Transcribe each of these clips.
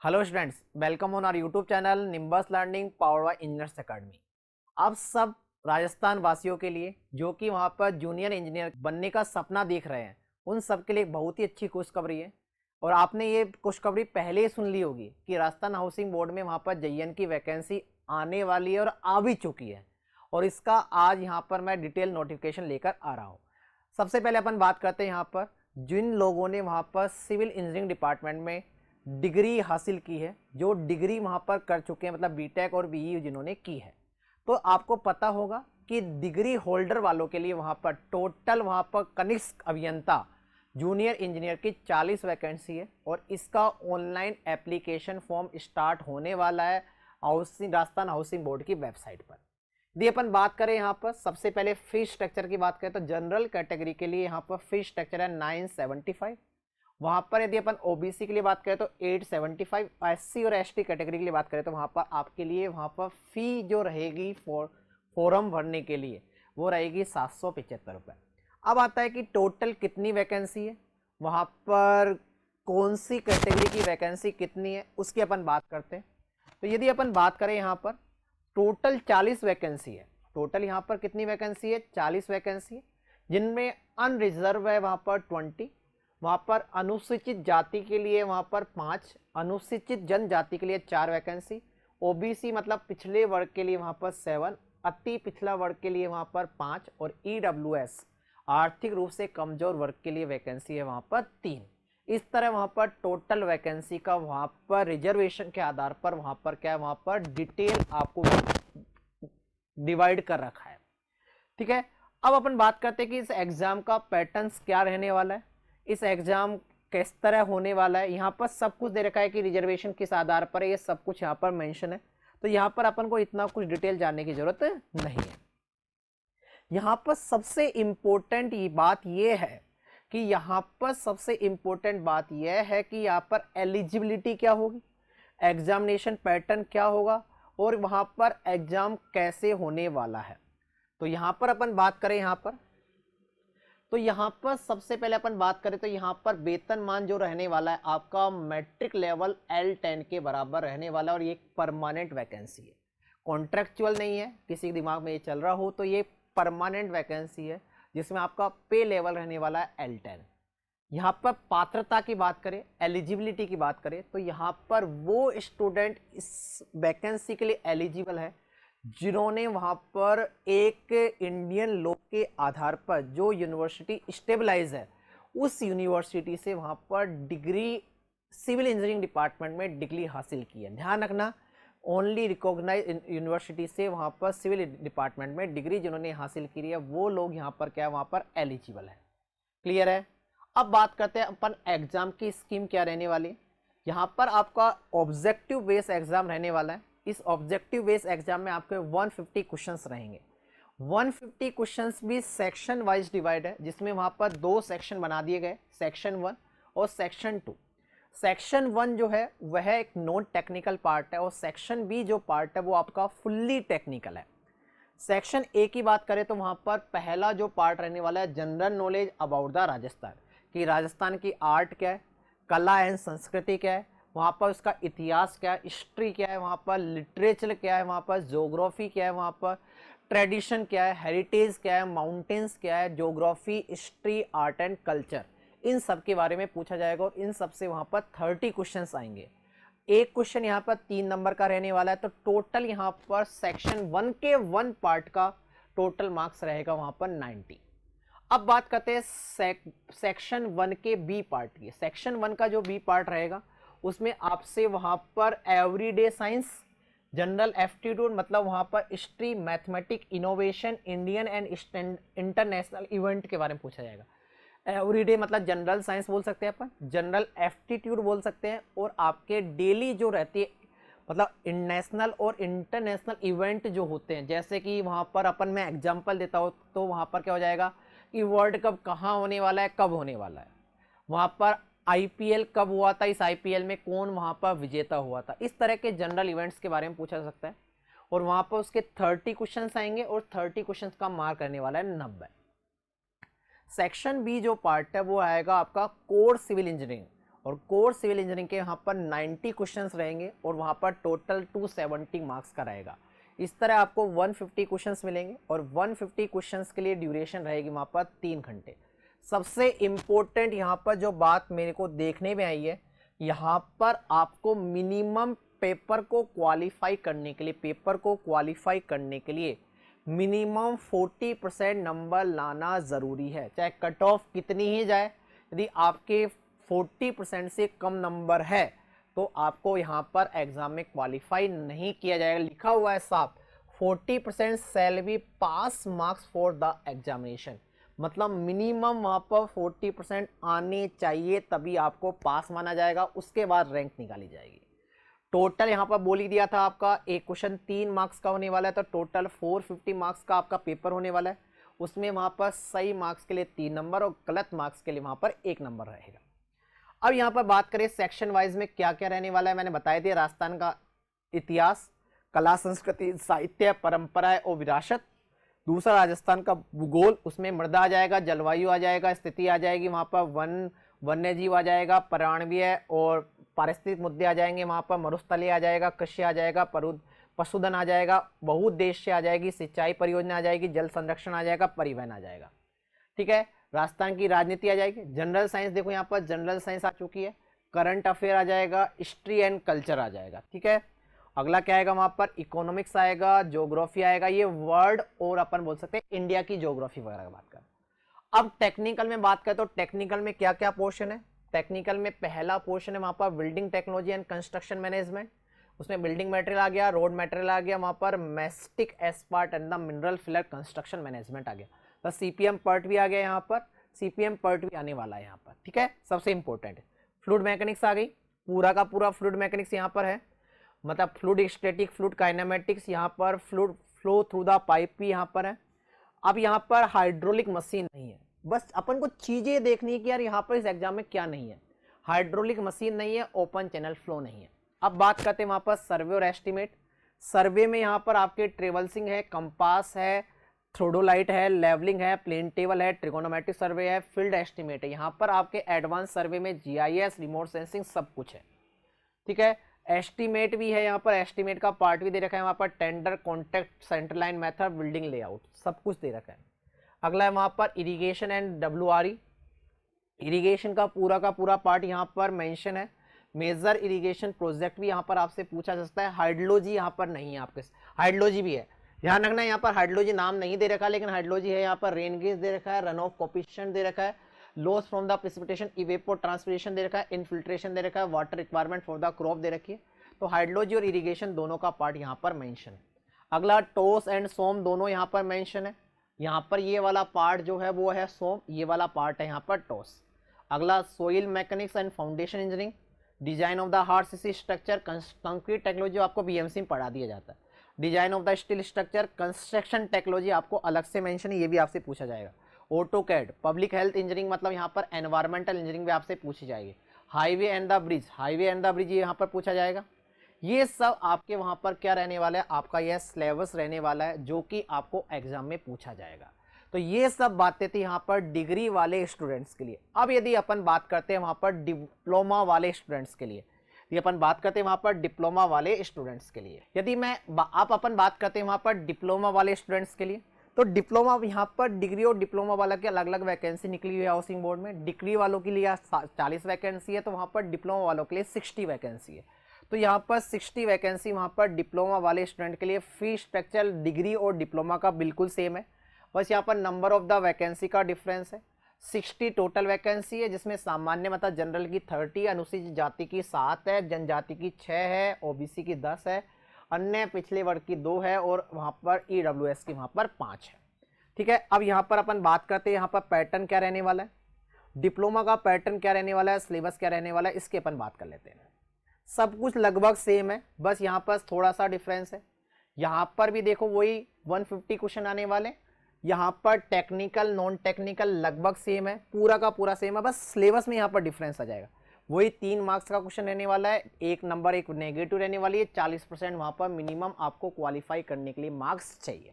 Hello students, welcome on our YouTube channel Nimbus learning powered by engineers academy. आप सब राजस्थान वासियों के लिए जो कि वहाँ पर जूनियर इंजीनियर बनने का सपना देख रहे हैं, उन सब के लिए एक बहुत ही अच्छी खुशखबरी है। और आपने ये खुशखबरी पहले ही सुन ली होगी कि राजस्थान हाउसिंग बोर्ड में वहाँ पर JN की वैकेंसी आने वाली है और आ भी चुकी है। और इसका आज यहाँ पर मैं डिटेल नोटिफिकेशन लेकर आ रहा हूँ। सबसे पहले अपन बात करते हैं यहाँ पर जिन लोगों ने वहाँ पर सिविल इंजीनियरिंग डिपार्टमेंट में डिग्री हासिल की है, जो डिग्री वहाँ पर कर चुके हैं, मतलब बीटेक और BE जिन्होंने की है। तो आपको पता होगा कि डिग्री होल्डर वालों के लिए वहाँ पर टोटल वहाँ पर कनिष्ठ अभियंता जूनियर इंजीनियर की 40 वैकेंसी है। और इसका ऑनलाइन एप्लीकेशन फॉर्म स्टार्ट होने वाला है राजस्थान हाउसिंग बोर्ड की वेबसाइट पर। यदि अपन बात करें यहाँ पर सबसे पहले फीस स्ट्रक्चर की बात करें तो जनरल कैटेगरी के लिए यहाँ पर फीस स्ट्रक्चर है 975। वहाँ पर यदि अपन OBC के लिए बात करें तो 875, SC और ST कैटेगरी के लिए बात करें तो वहाँ पर आपके लिए वहाँ पर फी जो रहेगी फॉर्म भरने के लिए वो रहेगी 775 रुपये। अब आता है कि टोटल कितनी वैकेंसी है, वहाँ पर कौन सी कैटेगरी की वैकेंसी कितनी है उसकी अपन बात करते हैं। तो यदि अपन बात करें यहाँ पर टोटल 40 वैकेंसी है। टोटल यहाँ पर कितनी वैकेंसी है? 40 वैकेंसी है, जिनमें अनरिजर्व है वहाँ पर 20, वहाँ पर अनुसूचित जाति के लिए वहाँ पर 5, अनुसूचित जनजाति के लिए 4 वैकेंसी, OBC मतलब पिछले वर्ग के लिए वहाँ पर 7, अति पिछड़ा वर्ग के लिए वहाँ पर 5 और EWS आर्थिक रूप से कमजोर वर्ग के लिए वैकेंसी है वहाँ पर 3। इस तरह वहाँ पर टोटल वैकेंसी का वहाँ पर रिजर्वेशन के आधार पर वहाँ पर क्या है, वहाँ पर डिटेल आपको डिवाइड कर रखा है। ठीक है, अब अपन बात करते हैं कि इस एग्जाम का पैटर्न क्या रहने वाला है, इस एग्जाम किस तरह होने वाला है। यहाँ पर सब कुछ दे रखा है कि रिजर्वेशन किस आधार पर है, ये सब कुछ यहाँ पर मेंशन है। तो यहाँ पर अपन को इतना कुछ डिटेल जानने की जरूरत नहीं है। यहाँ पर सबसे इम्पोर्टेंट बात यह है कि यहाँ पर सबसे इम्पोर्टेंट बात यह है कि यहाँ पर एलिजिबिलिटी क्या होगी, एग्जामिनेशन पैटर्न क्या होगा और वहाँ पर एग्जाम कैसे होने वाला है। तो यहाँ पर अपन बात करें तो यहाँ पर सबसे पहले अपन बात करें तो यहाँ पर वेतनमान जो रहने वाला है आपका मैट्रिक लेवल L10 के बराबर रहने वाला है। और ये परमानेंट वैकेंसी है, कॉन्ट्रेक्चुअल नहीं है। किसी के दिमाग में ये चल रहा हो तो ये परमानेंट वैकेंसी है जिसमें आपका पे लेवल रहने वाला है L10। यहाँ पर पात्रता की बात करें, एलिजिबिलिटी की बात करें तो यहाँ पर वो स्टूडेंट इस वैकेंसी के लिए एलिजिबल है जिन्होंने वहाँ पर एक इंडियन लॉ के आधार पर जो यूनिवर्सिटी स्टेबलाइज है उस यूनिवर्सिटी से वहाँ पर डिग्री सिविल इंजीनियरिंग डिपार्टमेंट में डिग्री हासिल की है। ध्यान रखना, ओनली रिकॉग्नाइज यूनिवर्सिटी से वहाँ पर सिविल डिपार्टमेंट में डिग्री जिन्होंने हासिल की है वो लोग यहाँ पर क्या है, वहाँ पर एलिजिबल है। क्लियर है। अब बात करते हैं अपन एग्जाम की स्कीम क्या रहने वाली है। यहाँ पर आपका ऑब्जेक्टिव बेस्ड एग्जाम रहने वाला है। इस ऑब्जेक्टिव बेस्ड एग्जाम में आपके 150 क्वेश्चंस रहेंगे। 150 क्वेश्चंस भी सेक्शन वाइज डिवाइड है, जिसमें वहाँ पर 2 सेक्शन बना दिए गए, सेक्शन 1 और सेक्शन 2। सेक्शन 1 जो है वह एक नॉन टेक्निकल पार्ट है और सेक्शन B जो पार्ट है वो आपका फुल्ली टेक्निकल है। सेक्शन A की बात करें तो वहाँ पर पहला जो पार्ट रहने वाला है general knowledge about the Rajasthan, कि राजस्थान की आर्ट क्या है, कला एंड संस्कृति क्या है, वहाँ पर उसका इतिहास क्या है, हिस्ट्री क्या है, वहाँ पर लिटरेचर क्या है, वहाँ पर ज्योग्राफी क्या है, वहाँ पर ट्रेडिशन क्या है, हेरिटेज क्या है, माउंटेन्स क्या है, geography, history, art and culture, इन सब के बारे में पूछा जाएगा। और इन सब से वहाँ पर 30 क्वेश्चंस आएंगे। एक क्वेश्चन यहाँ पर 3 नंबर का रहने वाला है। तो टोटल यहाँ पर सेक्शन 1 के 1 पार्ट का टोटल मार्क्स रहेगा वहाँ पर 90। अब बात करते हैं सेक्शन 1 के B पार्ट की। सेक्शन 1 का जो B पार्ट रहेगा उसमें आपसे वहाँ पर एवरीडे साइंस, जनरल एप्टीट्यूड मतलब वहाँ पर history, mathematic, innovation, Indian and international event के बारे में पूछा जाएगा। एवरीडे मतलब जनरल साइंस बोल सकते हैं अपन, जनरल एप्टीट्यूड बोल सकते हैं, और आपके डेली जो रहती है मतलब नेशनल और इंटरनेशनल इवेंट जो होते हैं, जैसे कि वहाँ पर अपन मैं एग्जांपल देता हूँ तो वहाँ पर क्या हो जाएगा कि वर्ल्ड कप कहाँ होने वाला है, कब होने वाला है, वहाँ पर IPL कब हुआ था, इस IPL में कौन वहाँ पर विजेता हुआ था, इस तरह के जनरल इवेंट्स के बारे में पूछा जा सकता है। और वहाँ पर उसके 30 क्वेश्चंस आएंगे और 30 क्वेश्चंस का मार्क करने वाला है 90। सेक्शन B जो पार्ट है वो आएगा आपका कोर सिविल इंजीनियरिंग, और कोर सिविल इंजीनियरिंग के यहाँ पर 90 क्वेश्चंस रहेंगे और वहाँ पर टोटल 270 मार्क्स का रहेगा। इस तरह आपको 150 क्वेश्चंस मिलेंगे और 150 क्वेश्चंस के लिए ड्यूरेशन रहेगी वहाँ पर 3 घंटे। सबसे इम्पोर्टेंट यहाँ पर जो बात मेरे को देखने में आई है, यहाँ पर आपको मिनिमम पेपर को क्वालिफाई करने के लिए मिनिमम 40% नंबर लाना ज़रूरी है। चाहे कट ऑफ कितनी ही जाए, यदि आपके 40% से कम नंबर है तो आपको यहाँ पर एग्जाम में क्वालिफाई नहीं किया जाएगा। लिखा हुआ है साफ, 40% shall be pass marks for the examination, मतलब मिनिमम वहाँ पर 40% आने चाहिए तभी आपको पास माना जाएगा, उसके बाद रैंक निकाली जाएगी। टोटल यहाँ पर बोल ही दिया था आपका एक क्वेश्चन 3 मार्क्स का होने वाला है, तो टोटल 450 मार्क्स का आपका पेपर होने वाला है। उसमें वहाँ पर सही मार्क्स के लिए 3 नंबर और गलत मार्क्स के लिए वहाँ पर 1 नंबर रहेगा। अब यहाँ पर बात करें सेक्शन वाइज में क्या क्या रहने वाला है, मैंने बताया दिया। राजस्थान का इतिहास, कला संस्कृति, साहित्य, परंपराएं और विरासत। दूसरा राजस्थान का भूगोल, उसमें मृदा आ जाएगा, जलवायु आ जाएगा, स्थिति आ जाएगी, वहाँ पर वन्य जीव आ जाएगा, पर्यावरणीय और पारिस्थितिक मुद्दे आ जाएंगे, वहाँ पर मरुस्थलीय आ जाएगा, कृषि आ जाएगा, पशुधन आ जाएगा, बहुउद्देश्य आ जाएगी, सिंचाई परियोजना आ जाएगी, जल संरक्षण आ जाएगा, परिवहन आ जाएगा। ठीक है, राजस्थान की राजनीति आ जाएगी। जनरल साइंस देखो यहाँ पर जनरल साइंस आ चुकी है, करंट अफेयर आ जाएगा, हिस्ट्री एंड कल्चर आ जाएगा। ठीक है, अगला क्या आएगा वहाँ पर, इकोनॉमिक्स आएगा, ज्योग्राफी आएगा, ये वर्ल्ड और अपन बोल सकते हैं इंडिया की ज्योग्राफी वगैरह की बात करें। अब टेक्निकल में बात करें तो टेक्निकल में क्या क्या पोर्शन है। टेक्निकल में पहला पोर्शन है वहाँ पर building technology and construction management, उसमें बिल्डिंग मटेरियल आ गया, रोड मटेरियल आ गया, वहाँ पर mastic asphalt and the mineral filler construction management आ गया, तो सीपीएम पर्ट भी आ गया यहाँ पर, सीपीएम पर्ट भी आने वाला है यहाँ पर। ठीक है, सबसे इंपॉर्टेंट फ्लूइड मैकेनिक्स आ गई, पूरा का पूरा फ्लूइड मैकेनिक्स यहाँ पर है, मतलब फ्लूइड स्टैटिक, फ्लूइड काइनेमेटिक्स, यहाँ पर fluid flow through the pipe भी यहाँ पर है। अब यहाँ पर हाइड्रोलिक मशीन नहीं है, बस अपन को चीजें देखनी है कि यार यहाँ पर इस एग्जाम में क्या नहीं है। हाइड्रोलिक मशीन नहीं है, ओपन चैनल फ्लो नहीं है। अब बात करते हैं वहाँ पर सर्वे और एस्टिमेट। सर्वे में यहाँ पर आपके ट्रेवल्सिंग है, कंपास है, थ्रोडोलाइट है, लेवलिंग है, प्लेन टेबल है, ट्रिगोनोमेट्रिक सर्वे है, फील्ड एस्टिमेट है। यहाँ पर आपके एडवांस सर्वे में जीआईएस, रिमोट सेंसिंग सब कुछ है। ठीक है, एस्टिमेट भी है, यहाँ पर एस्टिमेट का पार्ट भी दे रखा है, वहाँ पर tender, contract, centre line method, building layout सब कुछ दे रखा है। अगला है वहाँ पर इरिगेशन एंड डब्ल्यूआरई, इरिगेशन का पूरा पार्ट यहाँ पर मेंशन है। मेजर इरिगेशन प्रोजेक्ट भी यहाँ पर आपसे पूछा जा सकता है। हाइड्रोलॉजी यहाँ पर नहीं है आपके, हाइड्रोलॉजी भी है, ध्यान रखना है यहाँ पर हाइड्रोलॉजी नाम नहीं दे रखा, लेकिन हाइड्रोलॉजी है। यहाँ पर रेन गेज दे रखा है, रन ऑफ कोफिशिएंट दे रखा है, loss from the precipitation, evapotranspiration दे रखा है, इनफिल्ट्रेशन दे रखा है, water requirement for the crop दे रखी है। तो हाइड्रोलॉजी और इरिगेशन दोनों का पार्ट यहाँ पर मेंशन है। अगला टोस एंड सोम दोनों यहाँ पर मेंशन है। यहाँ पर ये वाला पार्ट जो है वो है सोम, ये वाला पार्ट है यहाँ पर टोस। अगला soil mechanics and foundation engineering, design of the hard CC structure, concrete technology आपको बीएमसी में पढ़ा दिया जाता है। Design of the steel structure, construction technology आपको अलग से मेंशन है, ये भी आपसे पूछा जाएगा। ऑटोकैड, पब्लिक हेल्थ इंजीनियरिंग, मतलब यहाँ पर एनवायरमेंटल इंजीनियरिंग भी आपसे पूछी जाएगी। Highway and the bridge, highway and the bridge ये यहाँ पर पूछा जाएगा। ये सब आपके वहाँ पर क्या रहने वाला है, आपका यह सिलेबस रहने वाला है जो कि आपको एग्जाम में पूछा जाएगा। तो ये सब बातें थी यहाँ पर डिग्री वाले स्टूडेंट्स के लिए। अब यदि अपन बात करते हैं वहाँ पर डिप्लोमा वाले स्टूडेंट्स के लिए, यदि अपन बात करते हैं वहाँ पर डिप्लोमा वाले स्टूडेंट्स के लिए, यदि आप अपन बात करते हैं वहाँ पर डिप्लोमा वाले स्टूडेंट्स के लिए, तो डिप्लोमा यहाँ पर डिग्री और डिप्लोमा वाला के अलग अलग वैकेंसी निकली हुई है हाउसिंग बोर्ड में। डिग्री वालों के लिए 40 वैकेंसी है, तो वहाँ पर डिप्लोमा वालों के लिए 60 वैकेंसी है। तो यहाँ पर 60 वैकेंसी वहाँ पर डिप्लोमा वाले स्टूडेंट के लिए। फी स्ट्रक्चर डिग्री और डिप्लोमा का बिल्कुल सेम है, बस यहाँ पर नंबर ऑफ द वैकेंसी का डिफरेंस है। 60 टोटल वैकेंसी है, जिसमें सामान्य मतलब जनरल की 30, अनुसूचित जाति की 7 है, जनजाति की 6 है, ओबीसी की 10 है, अन्य पिछले वर्ग की 2 है और वहाँ पर ईडब्ल्यूएस की वहाँ पर 5 है। ठीक है, अब यहाँ पर अपन बात करते हैं यहाँ पर पैटर्न क्या रहने वाला है, डिप्लोमा का पैटर्न क्या रहने वाला है, सिलेबस क्या रहने वाला है, इसके अपन बात कर लेते हैं। सब कुछ लगभग सेम है, बस यहाँ पर थोड़ा सा डिफरेंस है। यहाँ पर भी देखो वही 150 क्वेश्चन आने वाले, यहाँ पर टेक्निकल नॉन टेक्निकल लगभग सेम है, पूरा का पूरा सेम है, बस सिलेबस में यहाँ पर डिफरेंस आ जाएगा। वही 3 मार्क्स का क्वेश्चन रहने वाला है, एक नंबर एक नेगेटिव रहने वाली है, 40% वहाँ पर मिनिमम आपको क्वालिफाई करने के लिए मार्क्स चाहिए।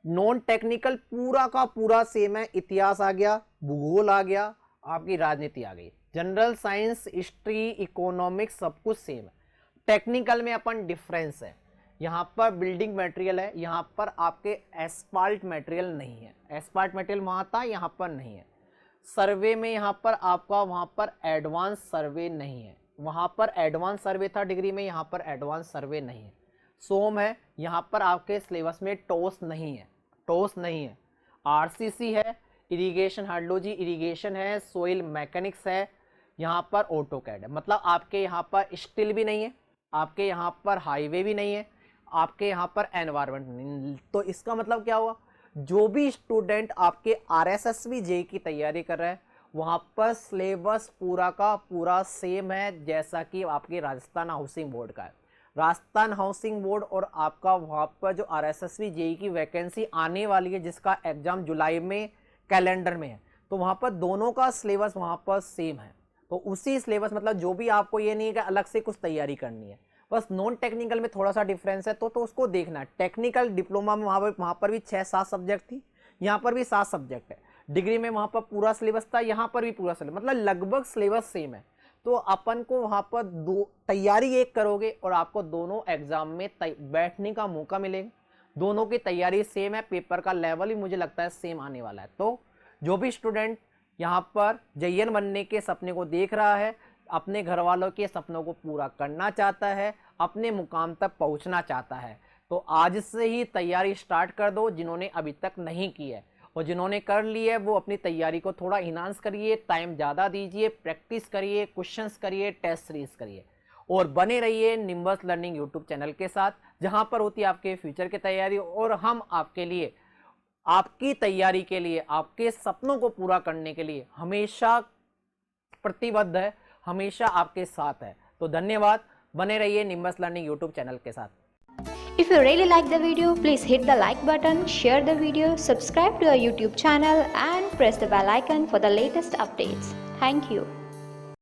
नॉन टेक्निकल पूरा का पूरा सेम है, इतिहास आ गया, भूगोल आ गया, आपकी राजनीति आ गई, जनरल साइंस, हिस्ट्री, इकोनॉमिक्स सब कुछ सेम है। टेक्निकल में अपन डिफरेंस है, यहाँ पर बिल्डिंग मटेरियल है, यहाँ पर आपके एस्फाल्ट मटेरियल नहीं है। एस्फाल्ट मटेरियल वहाँ था, यहाँ पर नहीं है। सर्वे में यहाँ पर आपका वहाँ पर एडवांस सर्वे नहीं है, वहाँ पर एडवांस सर्वे था डिग्री में, यहाँ पर एडवांस सर्वे नहीं है। सोम है, यहाँ पर आपके सिलेबस में टोस नहीं है, टोस नहीं है। आरसीसी है, इरिगेशन हाइड्रोलॉजी इरिगेशन है, सोइल मैकेनिक्स है, यहाँ पर ऑटोकैड है। मतलब आपके यहाँ पर स्टील भी नहीं है, आपके यहाँ पर हाईवे भी नहीं है, आपके यहाँ पर एनवायरनमेंट नहीं। तो इसका मतलब क्या हुआ, जो भी स्टूडेंट आपके आरएसएसबी जेईई की तैयारी कर रहे हैं वहाँ पर सिलेबस पूरा का पूरा सेम है जैसा कि आपके राजस्थान हाउसिंग बोर्ड का है। राजस्थान हाउसिंग बोर्ड और आपका वहाँ पर जो आरएसएसबी जेईई की वैकेंसी आने वाली है जिसका एग्जाम जुलाई में कैलेंडर में है, तो वहाँ पर दोनों का सिलेबस वहाँ पर सेम है। तो उसी सिलेबस मतलब जो भी आपको ये नहीं है कि अलग से कुछ तैयारी करनी है, बस नॉन टेक्निकल में थोड़ा सा डिफरेंस है तो उसको देखना है। टेक्निकल डिप्लोमा में वहाँ पर भी 6-7 सब्जेक्ट थी, यहाँ पर भी 7 सब्जेक्ट है। डिग्री में वहाँ पर पूरा सिलेबस था, यहाँ पर भी पूरा सिलेबस, मतलब लगभग सिलेबस सेम है। तो अपन को वहाँ पर तैयारी एक करोगे और आपको दोनों एग्जाम में बैठने का मौका मिलेगा। दोनों की तैयारी सेम है, पेपर का लेवल ही मुझे लगता है सेम आने वाला है। तो जो भी स्टूडेंट यहाँ पर जेईएन बनने के सपने को देख रहा है, अपने घर वालों के सपनों को पूरा करना चाहता है, अपने मुकाम तक पहुँचना चाहता है, तो आज से ही तैयारी स्टार्ट कर दो जिन्होंने अभी तक नहीं की है। और जिन्होंने कर ली है वो अपनी तैयारी को थोड़ा इन्हांस करिए, टाइम ज़्यादा दीजिए, प्रैक्टिस करिए, क्वेश्चंस करिए, टेस्ट सीरीज करिए और बने रहिए निम्बस लर्निंग यूट्यूब चैनल के साथ, जहां पर होती है आपके फ्यूचर की तैयारी। और हम आपके लिए, आपकी तैयारी के लिए, आपके सपनों को पूरा करने के लिए हमेशा प्रतिबद्ध है, हमेशा आपके साथ है। तो धन्यवाद, बने रहिए निम्बस लर्निंग यूट्यूब चैनल के साथ। If you really like the video, please hit the like button, share the video, subscribe to our YouTube channel and press the bell icon for the latest updates. Thank you.